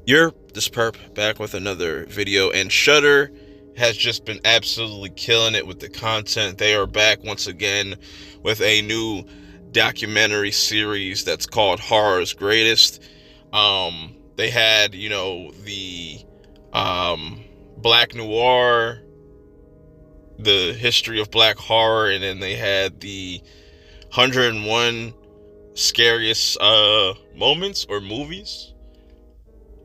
You're this perp back with another video, and Shudder has just been absolutely killing it with the content. They are back once again with a new documentary series that's called Horror's Greatest. They had, the Black Noir, the history of Black horror, and then they had the 101 scariest moments or movies.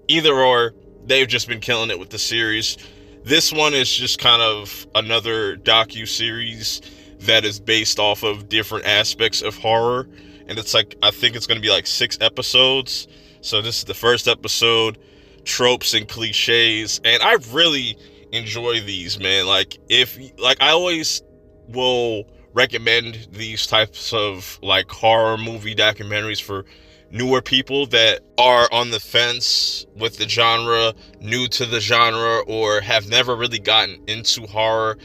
Either or, they've just been killing it with the series. This one is just kind of another docu-series that is based off of different aspects of horror, and it's like, I think it's going to be like 6 episodes. So this is the first episode, tropes and cliches, and I really enjoy these, man. Like, if like I always will recommend these types of like horror movie documentaries for newer people that are on the fence with the genre, new to the genre, or have never really gotten into horror,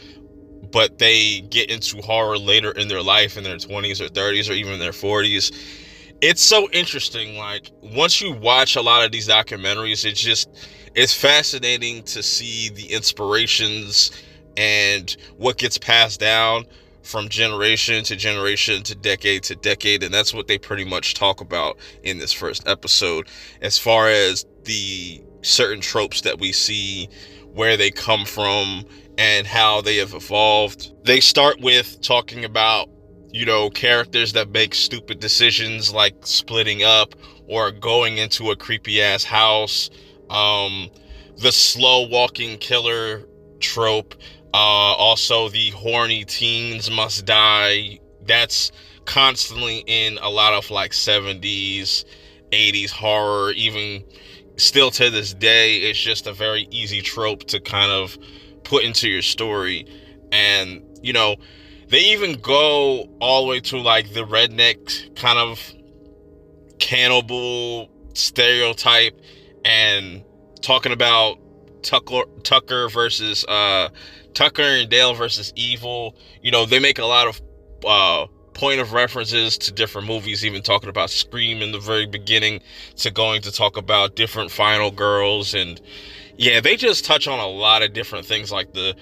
but they get into horror later in their life, in their 20s or 30s or even their 40s. It's so interesting. Like, once you watch a lot of these documentaries, it's fascinating to see the inspirations and what gets passed down from generation to decade to decade. And that's what they pretty much talk about in this first episode, as far as the certain tropes that we see, where they come from, and how they have evolved. They start with talking about, characters that make stupid decisions like splitting up or going into a creepy ass house. The slow walking killer trope. Also, the horny teens must die. That's constantly in a lot of like 70s, 80s horror. Even still to this day, it's just a very easy trope to kind of put into your story. And, they even go all the way to like the redneck kind of cannibal stereotype, and talking about Tucker versus Tucker and Dale versus Evil. They make a lot of point of references to different movies, even talking about Scream in the very beginning, to going to talk about different Final Girls. And yeah, they just touch on a lot of different things, like the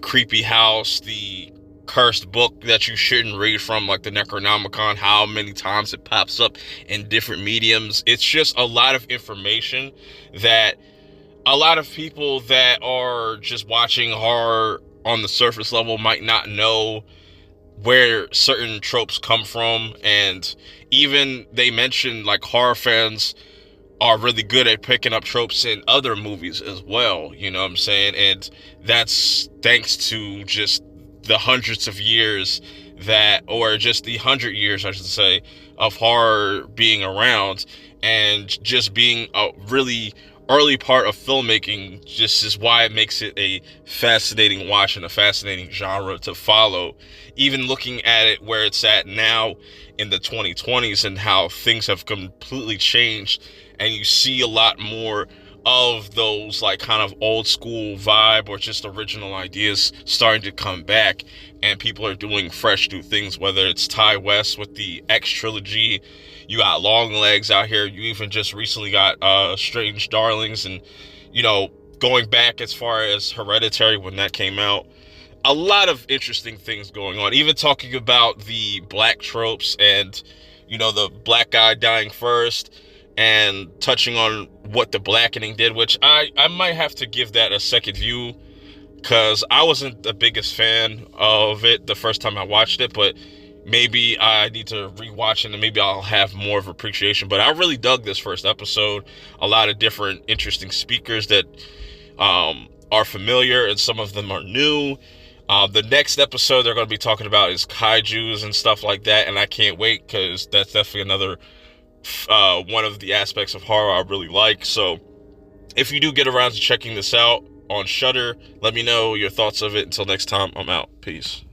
creepy house, the cursed book that you shouldn't read from, like the Necronomicon, how many times it pops up in different mediums. It's just a lot of information that a lot of people that are just watching horror on the surface level might not know where certain tropes come from. And even they mentioned like horror fans are really good at picking up tropes in other movies as well, you know what I'm saying? And that's thanks to just the hundreds of years or just the 100 years, I should say, of horror being around, and just being a really early part of filmmaking. Just is why it makes it a fascinating watch and a fascinating genre to follow. Even looking at it where it's at now in the 2020s, and how things have completely changed, and you see a lot more of those like kind of old school vibe or just original ideas starting to come back, and people are doing fresh new things, whether it's Ty West with the X trilogy, you got Longlegs out here, you even just recently got Strange Darlings, and going back as far as Hereditary when that came out. A lot of interesting things going on, even talking about the black tropes, and the black guy dying first, and touching on what the blackening did, which I might have to give that a second view, because I wasn't the biggest fan of it the first time I watched it, but maybe I need to rewatch it and maybe I'll have more of appreciation. But I really dug this first episode. A lot of different interesting speakers that are familiar, and some of them are new. The next episode they're going to be talking about is kaijus and stuff like that, and I can't wait, because that's definitely another one of the aspects of horror I really like. So if you do get around to checking this out on Shudder, let me know your thoughts of it. Until next time, I'm out. Peace.